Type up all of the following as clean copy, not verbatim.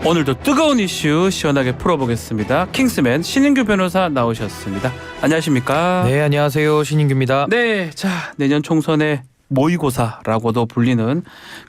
오늘도 뜨거운 이슈 시원하게 풀어보겠습니다. 킹스맨 신인규 변호사 나오셨습니다. 안녕하십니까? 네, 안녕하세요. 신인규입니다. 네, 자 내년 총선의 모의고사라고도 불리는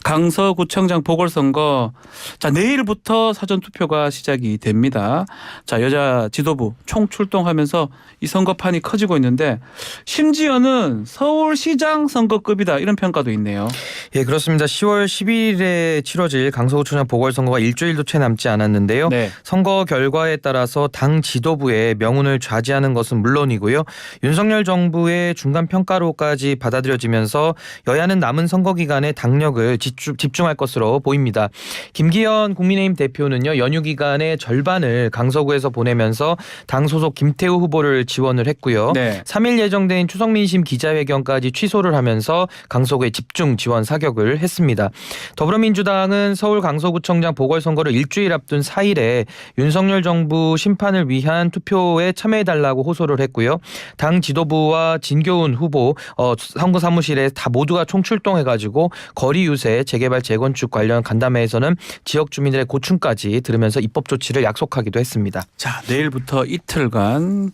강서구청장 보궐선거, 자 내일부터 사전투표가 시작이 됩니다. 자 여자 지도부 총출동하면서 이 선거판이 커지고 있는데 심지어는 서울시장 선거급이다 이런 평가도 있네요. 예, 그렇습니다. 10월 10일에 치러질 강서구청장 보궐선거가 일주일도 채 남지 않았는데요. 네. 선거 결과에 따라서 당 지도부의 명운을 좌지하는 것은 물론이고요. 윤석열 정부의 중간평가로까지 받아들여지면서 여야는 남은 선거 기간에 당력을 집중할 것으로 보입니다. 김기현 국민의힘 대표는요, 연휴 기간의 절반을 강서구에서 보내면서 당 소속 김태우 후보를 지원을 했고요. 네. 3일 예정된 추석민심 기자회견까지 취소를 하면서 강서구에 집중 지원 사격을 했습니다. 더불어민주당은 서울 강서구청장 보궐선거를 일주일 앞둔 4일에 윤석열 정부 심판을 위한 투표에 참여해달라고 호소를 했고요. 당 지도부와 진교훈 후보 선거 사무실에 다 모두가 총출동해가지고 거리 유세, 재개발, 재건축 관련 간담회에서는 지역 주민들의 고충까지 들으면서 입법 조치를 약속하기도 했습니다. 자 내일부터 이틀간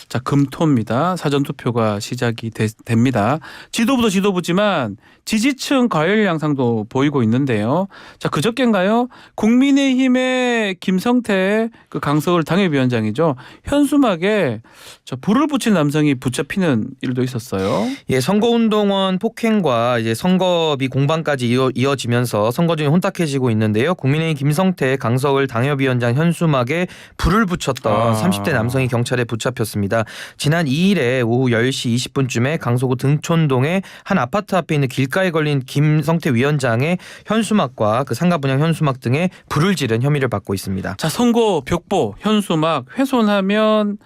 자 금토입니다. 사전투표가 시작이 됩니다. 지도부도 지도부지만 지지층 과열 양상도 보이고 있는데요. 자 그저께인가요? 국민의힘의 김성태 그 강서울 당협위원장이죠. 현수막에 저 불을 붙인 남성이 붙잡히는 일도 있었어요. 예, 선거운동원 폭행과 이제 선거비 공방까지 이어지면서 선거 중에 혼탁해지고 있는데요. 국민의힘 김성태 강서울 당협위원장 현수막에 불을 붙였던 30대 남성이 경찰에 붙잡혔습니다. 지난 2일에 오후 10시 20분쯤에 강서구 등촌동의 한 아파트 앞에 있는 길가에 걸린 김성태 위원장의 현수막과 그 상가 분양 현수막 등에 불을 지른 혐의를 받고 있습니다. 자 선거 벽보, 현수막 훼손하면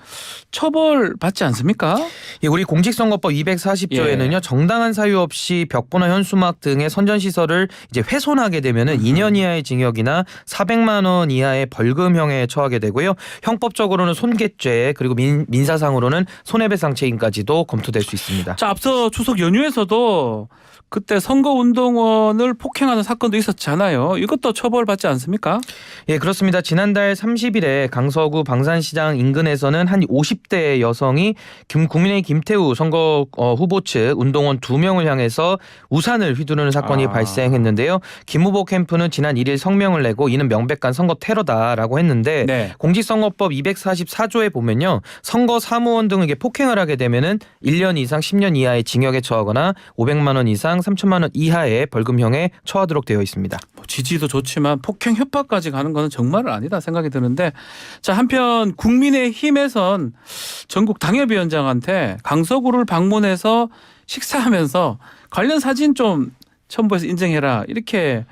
처벌 받지 않습니까? 예, 우리 공직선거법 240조에는요. 정당한 사유 없이 벽보나 현수막 등의 선전시설을 이제 훼손하게 되면은 2년 이하의 징역이나 400만 원 이하의 벌금형에 처하게 되고요. 형법적으로는 손괴죄 그리고 민사상으로는 손해배상 책임까지도 검토될 수 있습니다. 자 앞서 추석 연휴에서도 그때 선거운동원을 폭행하는 사건도 있었잖아요. 이것도 처벌받지 않습니까? 예, 그렇습니다. 지난달 30일에 강서구 방산시장 인근에서는 한 50대 여성이 국민의힘 김태우 선거 후보 측 운동원 2명을 향해서 우산을 휘두르는 사건이 발생했는데요. 김 후보 캠프는 지난 1일 성명을 내고 이는 명백한 선거 테러다라고 했는데 네. 공직선거법 244조에 보면요. 선거 사무원 등에게 폭행을 하게 되면은 1년 이상 10년 이하의 징역에 처하거나 500만 원 이상 3천만 원 이하의 벌금형에 처하도록 되어 있습니다. 지지도 좋지만 폭행 협박까지 가는 건 정말 아니다 생각이 드는데, 자 한편 국민의힘에선 전국 당협위원장한테 강서구를 방문해서 식사하면서 관련 사진 좀 첨부해서 인증해라 이렇게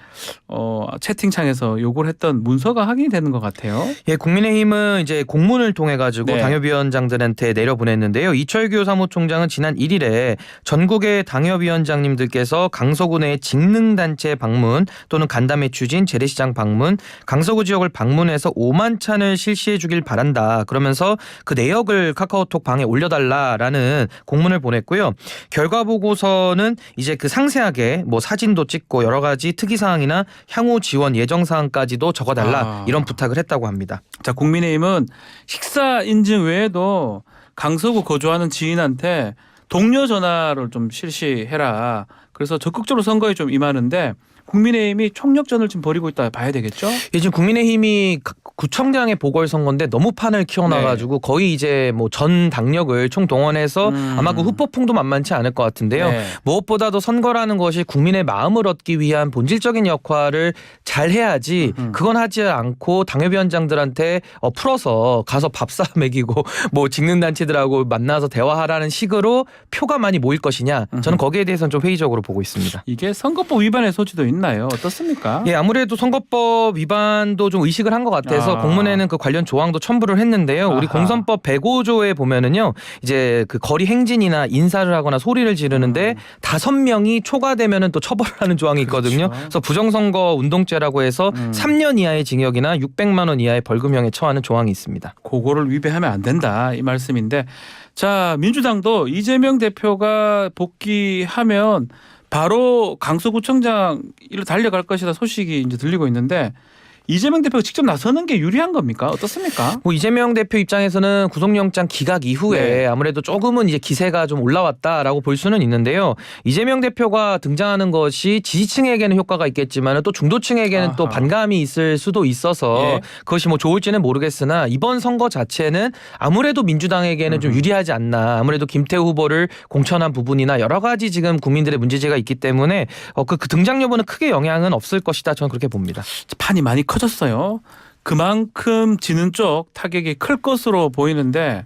채팅창에서 요구를 했던 문서가 확인이 되는 것 같아요. 예, 국민의힘은 이제 공문을 통해 가지고 네. 당협위원장들한테 내려보냈는데요. 이철규 사무총장은 지난 1일에 전국의 당협위원장님들께서 강서구 내 직능단체 방문 또는 간담회 추진, 재래시장 방문, 강서구 지역을 방문해서 5만 찬을 실시해 주길 바란다. 그러면서 그 내역을 카카오톡 방에 올려달라라는 공문을 보냈고요. 결과 보고서는 이제 그 상세하게 뭐 사진도 찍고 여러 가지 특이사항이나 향후 지원 예정사항까지도 적어달라 이런 부탁을 했다고 합니다. 자 국민의힘은 식사 인증 외에도 강서구 거주하는 지인한테 동료 전화를 좀 실시해라. 그래서 적극적으로 선거에 좀 임하는데 국민의힘이 총력전을 지금 벌이고 있다 봐야 되겠죠? 예, 지금 국민의힘이 구청장의 보궐선거인데 너무 판을 키워놔가지고 거의 이제 뭐 전 당력을 총동원해서 아마 그 후폭풍도 만만치 않을 것 같은데요. 네. 무엇보다도 선거라는 것이 국민의 마음을 얻기 위한 본질적인 역할을 잘 해야지 그건 하지 않고 당협위원장들한테 풀어서 가서 밥 사 먹이고 뭐 직능단체들하고 만나서 대화하라는 식으로 표가 많이 모일 것이냐, 저는 거기에 대해서는 좀 회의적으로 보고 있습니다. 이게 선거법 위반의 소지도 있나요? 어떻습니까? 예, 아무래도 선거법 위반도 좀 의식을 한 것 같아서 공문에는 그 관련 조항도 첨부를 했는데요. 우리 공선법 105조에 보면은요, 이제 그 거리 행진이나 인사를 하거나 소리를 지르는데 5명이 초과되면은 또 처벌을 하는 조항이 있거든요. 그렇죠. 그래서 부정선거 운동죄라고 해서 3년 이하의 징역이나 600만 원 이하의 벌금형에 처하는 조항이 있습니다. 그거를 위배하면 안 된다 이 말씀인데, 자 민주당도 이재명 대표가 복귀하면 바로 강서구청장 일로 달려갈 것이다 소식이 이제 들리고 있는데 이재명 대표가 직접 나서는 게 유리한 겁니까? 어떻습니까? 뭐 이재명 대표 입장에서는 구속영장 기각 이후에 네. 아무래도 조금은 이제 기세가 좀 올라왔다라고 볼 수는 있는데요. 이재명 대표가 등장하는 것이 지지층에게는 효과가 있겠지만 또 중도층에게는 또 아하. 반감이 있을 수도 있어서 예. 그것이 뭐 좋을지는 모르겠으나 이번 선거 자체는 아무래도 민주당에게는 좀 유리하지 않나. 아무래도 김태우 후보를 공천한 부분이나 여러 가지 지금 국민들의 문제제가 있기 때문에 그 등장 여부는 크게 영향은 없을 것이다. 저는 그렇게 봅니다. 판이 많이 커졌어요. 그만큼 지는 쪽 타격이 클 것으로 보이는데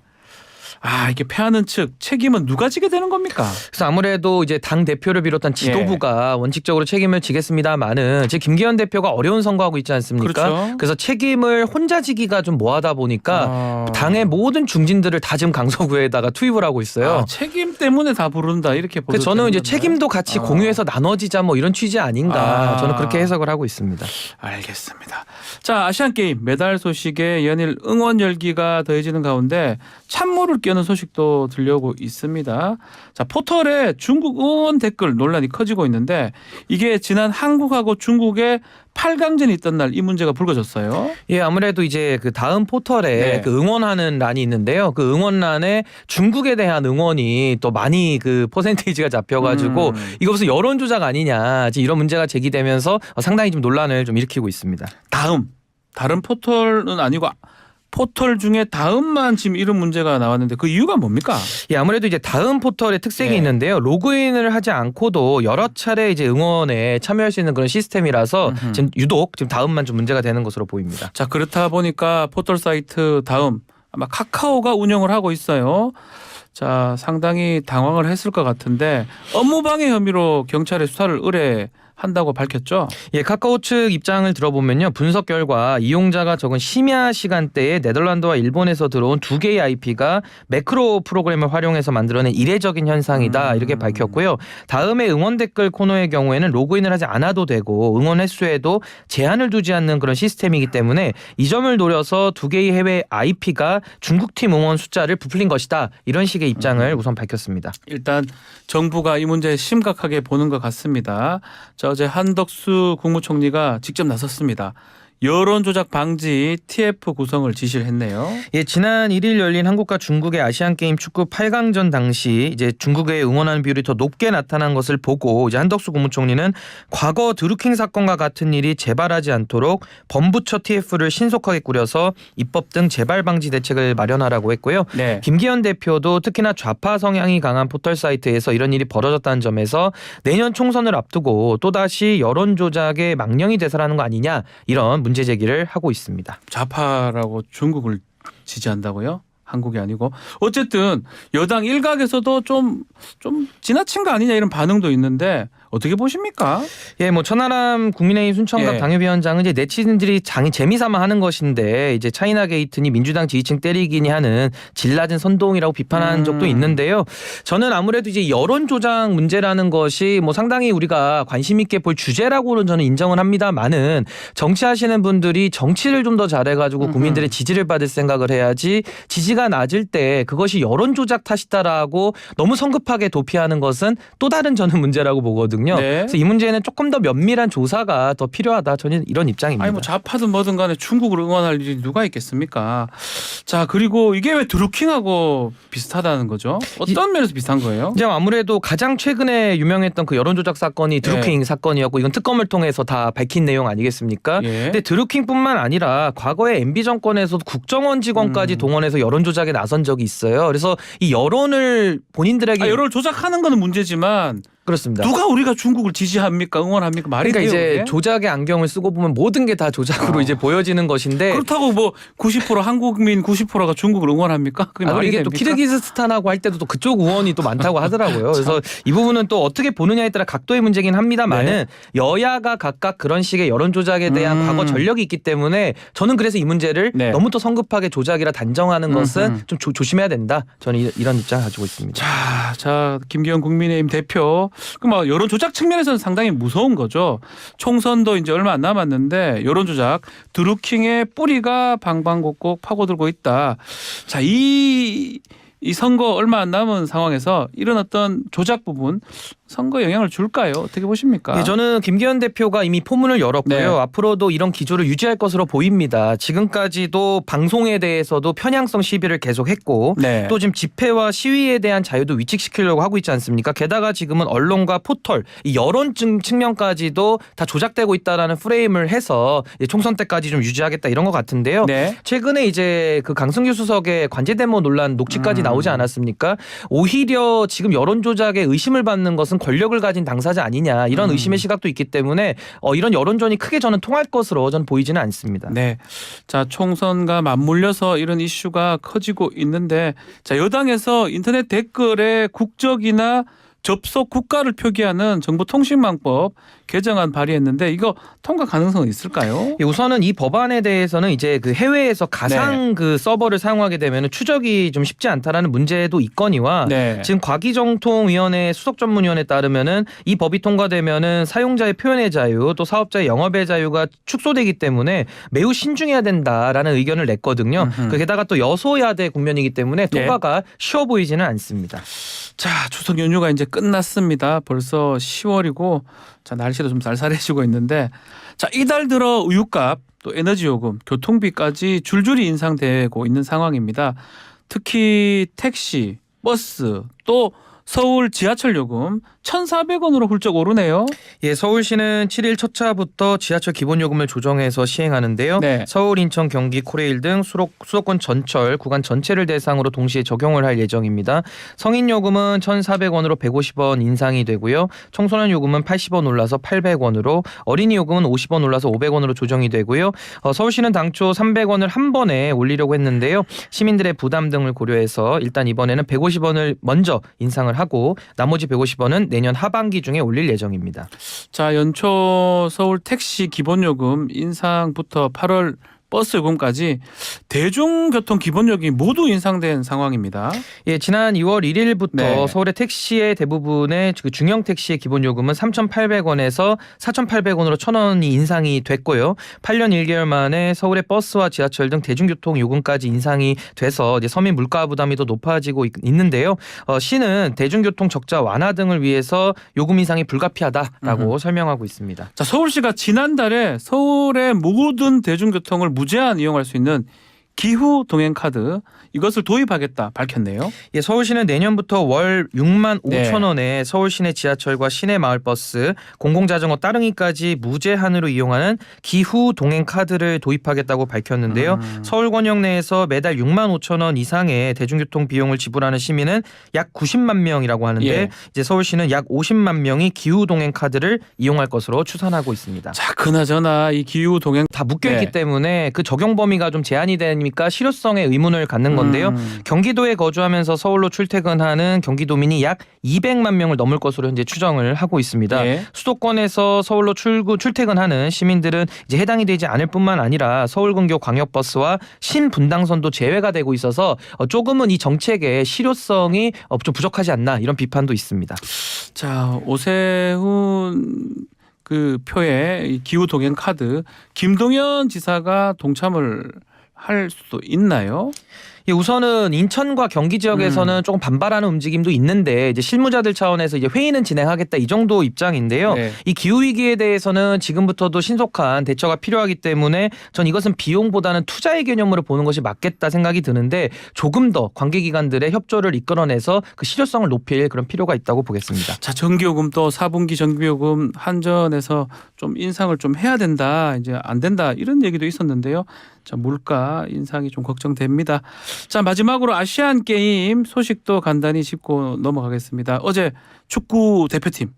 이게 패하는 측 책임은 누가 지게 되는 겁니까? 그래서 아무래도 이제 당 대표를 비롯한 지도부가 원칙적으로 책임을 지겠습니다만은 지금 김기현 대표가 어려운 선거하고 있지 않습니까? 그렇죠. 그래서 책임을 혼자 지기가 좀 뭐하다 보니까 당의 모든 중진들을 다 지금 강서구에다가 투입을 하고 있어요. 책임 때문에 다 부른다 이렇게 보도. 그래서 저는 이제 책임도 같이 공유해서 나눠지자 뭐 이런 취지 아닌가 저는 그렇게 해석을 하고 있습니다. 알겠습니다. 자, 아시안 게임 메달 소식에 연일 응원 열기가 더해지는 가운데 찬물을 끼얹는 소식도 들려오고 있습니다. 자, 포털에 중국 응원 댓글 논란이 커지고 있는데 이게 지난 한국하고 중국의 8강전이 있던 날 이 문제가 불거졌어요. 예, 아무래도 이제 그 다음 포털에 그 응원하는 란이 있는데요. 그 응원란에 중국에 대한 응원이 또 많이 그 퍼센테이지가 잡혀가지고 이거 무슨 여론 조작 아니냐 이런 문제가 제기되면서 상당히 좀 논란을 좀 일으키고 있습니다. 다른 포털은 아니고 포털 중에 다음만 지금 이런 문제가 나왔는데 그 이유가 뭡니까? 예, 아무래도 이제 다음 포털의 특색이 있는데요. 로그인을 하지 않고도 여러 차례 이제 응원에 참여할 수 있는 그런 시스템이라서 지금 유독 지금 다음만 좀 문제가 되는 것으로 보입니다. 자, 그렇다 보니까 포털 사이트 다음 아마 카카오가 운영을 하고 있어요. 자, 상당히 당황을 했을 것 같은데 업무방해 혐의로 경찰에 수사를 의뢰한다고 밝혔죠. 예, 카카오 측 입장을 들어보면요. 분석 결과 이용자가 적은 심야 시간대에 네덜란드와 일본에서 들어온 두 개의 IP가 매크로 프로그램을 활용해서 만들어낸 이례적인 현상이다. 이렇게 밝혔고요. 다음에 응원 댓글 코너의 경우에는 로그인을 하지 않아도 되고 응원 횟수에도 제한을 두지 않는 그런 시스템이기 때문에 이 점을 노려서 두 개의 해외 IP가 중국팀 응원 숫자를 부풀린 것이다. 이런 식의 입장을 우선 밝혔습니다. 일단 정부가 이 문제 심각하게 보는 것 같습니다. 자, 어제 한덕수 국무총리가 직접 나섰습니다. 여론 조작 방지 TF 구성을 지시를 했네요. 예, 지난 1일 열린 한국과 중국의 아시안 게임 축구 8강전 당시 이제 중국의 응원하는 비율이 더 높게 나타난 것을 보고 이제 한덕수 국무총리는 과거 드루킹 사건과 같은 일이 재발하지 않도록 범부처 TF를 신속하게 꾸려서 입법 등 재발 방지 대책을 마련하라고 했고요. 네. 김기현 대표도 특히나 좌파 성향이 강한 포털 사이트에서 이런 일이 벌어졌다는 점에서 내년 총선을 앞두고 또다시 여론 조작의 망령이 되살아나는 거 아니냐 이런 문제 제기를 하고 있습니다. 좌파라고 중국을 지지한다고요? 한국이 아니고 어쨌든 여당 일각에서도 좀 지나친 거 아니냐 이런 반응도 있는데 어떻게 보십니까? 예, 뭐 천하람 국민의힘 순천갑 당협위원장은 이제 네티즌들이 재미삼아 하는 것인데 이제 차이나 게이트니 민주당 지지층 때리기니 하는 질 낮은 선동이라고 비판한 적도 있는데요. 저는 아무래도 이제 여론 조작 문제라는 것이 뭐 상당히 우리가 관심 있게 볼 주제라고는 저는 인정을 합니다만은 정치하시는 분들이 정치를 좀 더 잘해가지고 국민들의 지지를 받을 생각을 해야지 지지가 낮을 때 그것이 여론 조작 탓이다라고 너무 성급하게 도피하는 것은 또 다른 저는 문제라고 보거든요. 네. 그래서 이 문제는 조금 더 면밀한 조사가 더 필요하다. 저는 이런 입장입니다. 아니 뭐 좌파든 뭐든 간에 중국을 응원할 일이 누가 있겠습니까? 자, 그리고 이게 왜 드루킹하고 비슷하다는 거죠? 어떤 면에서 비슷한 거예요? 이제 아무래도 가장 최근에 유명했던 그 여론 조작 사건이 드루킹 사건이었고 이건 특검을 통해서 다 밝힌 내용 아니겠습니까? 근데 드루킹뿐만 아니라 과거에 MB 정권에서도 국정원 직원까지 동원해서 여론 조작에 나선 적이 있어요. 그래서 이 여론을 본인들에게 여론을 조작하는 거는 문제지만 그렇습니다. 누가 우리가 중국을 지지합니까? 응원합니까? 말이 그러니까 돼요, 이제 그게? 조작의 안경을 쓰고 보면 모든 게 다 조작으로 이제 보여지는 것인데 그렇다고 뭐 90% 한국민 90%가 중국을 응원합니까? 그게 그리고 말이 이게 또 됩니까? 키르기스스탄하고 할 때도 또 그쪽 의원이 또 많다고 하더라고요. 그래서 이 부분은 또 어떻게 보느냐에 따라 각도의 문제긴 합니다만은 여야가 각각 그런 식의 여론 조작에 대한 과거 전력이 있기 때문에 저는 그래서 이 문제를 너무 또 성급하게 조작이라 단정하는 것은 좀 조심해야 된다. 저는 이런 입장을 가지고 있습니다. 자, 김기현 국민의힘 대표. 그럼 여론 조작 측면에서는 상당히 무서운 거죠. 총선도 이제 얼마 안 남았는데 여론 조작 드루킹의 뿌리가 방방곡곡 파고들고 있다. 자, 이 이 선거 얼마 안 남은 상황에서 이런 어떤 조작 부분 선거 영향을 줄까요? 어떻게 보십니까? 예, 저는 김기현 대표가 이미 포문을 열었고요. 네. 앞으로도 이런 기조를 유지할 것으로 보입니다. 지금까지도 방송에 대해서도 편향성 시비를 계속했고 네. 또 지금 집회와 시위에 대한 자유도 위축시키려고 하고 있지 않습니까? 게다가 지금은 언론과 포털, 이 여론 측면까지도 다 조작되고 있다라는 프레임을 해서 총선 때까지 좀 유지하겠다 이런 것 같은데요. 네. 최근에 이제 그 강승규 수석의 관제대모 논란 녹취까지 나오지 않았습니까? 오히려 지금 여론 조작에 의심을 받는 것은 권력을 가진 당사자 아니냐 이런 의심의 시각도 있기 때문에 이런 여론전이 크게 저는 통할 것으로 저는 보이지는 않습니다. 네. 자, 총선과 맞물려서 이런 이슈가 커지고 있는데 자, 여당에서 인터넷 댓글에 국적이나 접속 국가를 표기하는 정보통신망법 개정안 발의했는데 이거 통과 가능성은 있을까요? 예, 우선은 이 법안에 대해서는 이제 그 해외에서 가상 그 서버를 사용하게 되면 추적이 좀 쉽지 않다라는 문제도 있거니와 네. 지금 과기정통위원회 수석전문위원회에 따르면은 이 법이 통과되면은 사용자의 표현의 자유 또 사업자의 영업의 자유가 축소되기 때문에 매우 신중해야 된다라는 의견을 냈거든요. 게다가 또 여소야대 국면이기 때문에 통과가 쉬워 보이지는 않습니다. 자, 추석 연휴가 이제 끝났습니다. 벌써 10월이고 자, 날씨도 좀 쌀쌀해지고 있는데 자, 이달 들어 우유값 또 에너지 요금, 교통비까지 줄줄이 인상되고 있는 상황입니다. 특히 택시, 버스 또 서울 지하철 요금 1,400원으로 훌쩍 오르네요. 예, 서울시는 7일 첫 차부터 지하철 기본요금을 조정해서 시행하는데요. 네. 서울, 인천, 경기, 코레일 등 수도권 전철 구간 전체를 대상으로 동시에 적용을 할 예정입니다. 성인 요금은 1,400원으로 150원 인상이 되고요. 청소년 요금은 80원 올라서 800원으로 어린이 요금은 50원 올라서 500원으로 조정이 되고요. 서울시는 당초 300원을 한 번에 올리려고 했는데요. 시민들의 부담 등을 고려해서 일단 이번에는 150원을 먼저 인상을 하고 나머지 150원은 내년 하반기 중에 올릴 예정입니다. 자, 연초 서울 택시 기본요금 인상부터 8월 버스 요금까지 대중교통 기본요금이 모두 인상된 상황입니다. 예, 지난 2월 1일부터 네. 서울의 택시의 대부분의 그 중형 택시의 기본요금은 3,800원에서 4,800원으로 1,000원이 인상이 됐고요. 8년 1개월 만에 서울의 버스와 지하철 등 대중교통 요금까지 인상이 돼서 이제 서민 물가 부담이 더 높아지고 있는데요. 시는 대중교통 적자 완화 등을 위해서 요금 인상이 불가피하다라고 설명하고 있습니다. 자, 서울시가 지난달에 서울의 모든 대중교통을 무제한 이용할 수 있는 기후 동행 카드 이것을 도입하겠다 밝혔네요. 예, 서울시는 내년부터 월 6만 네. 5천 원에 서울 시내 지하철과 시내 마을버스, 공공자전거 따릉이까지 무제한으로 이용하는 기후 동행 카드를 도입하겠다고 밝혔는데요. 서울 권역 내에서 매달 6만 5천 원 이상의 대중교통 비용을 지불하는 시민은 약 90만 명이라고 하는데 예. 이제 서울시는 약 50만 명이 기후 동행 카드를 이용할 것으로 추산하고 있습니다. 자, 그나저나 이 기후 동행 다 묶여있기 네. 때문에 그 적용 범위가 좀 제한이 되니까 실효성에 의문을 갖는 건데요. 경기도에 거주하면서 서울로 출퇴근하는 경기도민이 약 200만 명을 넘을 것으로 현재 추정을 하고 있습니다. 예. 수도권에서 서울로 출퇴근하는 시민들은 이제 해당이 되지 않을 뿐만 아니라 서울 근교 광역버스와 신분당선도 제외가 되고 있어서 조금은 이 정책의 실효성이 좀 부족하지 않나 이런 비판도 있습니다. 자, 오세훈 그 표에 이 기후 동행 카드 김동연 지사가 동참을 할 수도 있나요? 예, 우선은 인천과 경기 지역에서는 조금 반발하는 움직임도 있는데 이제 실무자들 차원에서 이제 회의는 진행하겠다 이 정도 입장인데요. 네. 이 기후 위기에 대해서는 지금부터도 신속한 대처가 필요하기 때문에 전 이것은 비용보다는 투자의 개념으로 보는 것이 맞겠다 생각이 드는데 조금 더 관계기관들의 협조를 이끌어내서 그 실효성을 높일 그런 필요가 있다고 보겠습니다. 자, 전기요금 또 4분기 전기요금 한전에서 좀 인상을 좀 해야 된다, 이제 안 된다 이런 얘기도 있었는데요. 자, 물가 인상이 좀 걱정됩니다. 자, 마지막으로 아시안 게임 소식도 간단히 짚고 넘어가겠습니다. 어제 축구 대표팀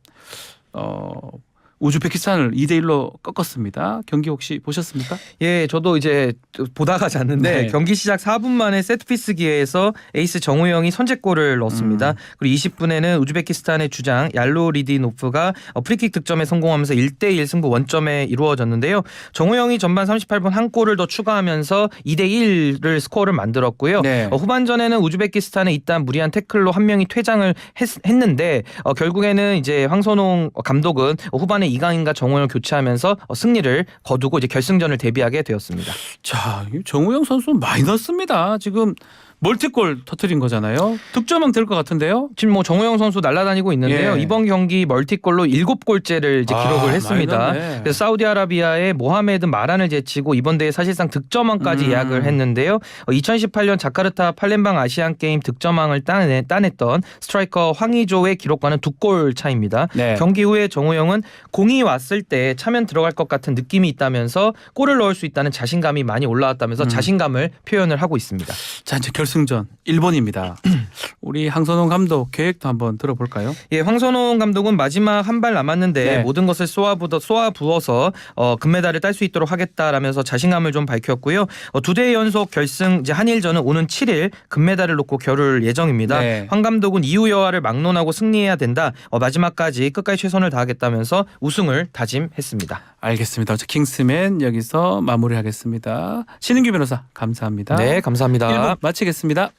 우즈베키스탄을 2대1로 꺾었습니다. 경기 혹시 보셨습니까? 예, 저도 이제 보다가 잤는데 네. 경기 시작 4분 만에 세트피스 기회에서 에이스 정우영이 선제골을 넣었습니다. 그리고 20분에는 우즈베키스탄의 주장 얄로리디노프가 프리킥 득점에 성공하면서 1대1 승부 원점에 이루어졌는데요. 정우영이 전반 38분 한 골을 더 추가하면서 2대1을 스코어를 만들었고요. 네. 후반전에는 우즈베키스탄의 이딴 무리한 태클로 한 명이 퇴장을 했는데 결국에는 이제 황선홍 감독은 후반에 이강인과 정우영을 교체하면서 승리를 거두고 이제 결승전을 대비하게 되었습니다. 자, 정우영 선수 마이너스입니다. 지금 멀티골 터트린 거잖아요. 득점왕 될 것 같은데요. 지금 뭐 정우영 선수 날아다니고 있는데요. 예. 이번 경기 멀티골로 7골째를 이제 기록을 했습니다. 많이 넣네. 그래서 사우디아라비아의 모하메드 마란을 제치고 이번 대회 사실상 득점왕까지 예약을 했는데요. 2018년 자카르타 팔렘방 아시안 게임 득점왕을 따냈던 스트라이커 황의조의 기록과는 2골 차입니다. 네. 경기 후에 정우영은 공이 왔을 때 차면 들어갈 것 같은 느낌이 있다면서 골을 넣을 수 있다는 자신감이 많이 올라왔다면서 자신감을 표현을 하고 있습니다. 자, 이제 결승전 일본입니다. 우리 황선홍 감독 계획도 한번 들어볼까요? 예, 황선홍 감독은 마지막 한 발 남았는데 네. 모든 것을 쏘아부어서 금메달을 딸 수 있도록 하겠다라면서 자신감을 좀 밝혔고요. 2대 연속 결승 이제 한일전은 오는 7일 금메달을 놓고 겨룰 예정입니다. 네. 황 감독은 이후 여하를 막론하고 승리해야 된다. 마지막까지 끝까지 최선을 다하겠다면서 우승을 다짐했습니다. 알겠습니다. 저 킹스맨 여기서 마무리하겠습니다. 신인규 변호사 감사합니다. 네, 감사합니다. 1부 마치겠습니다.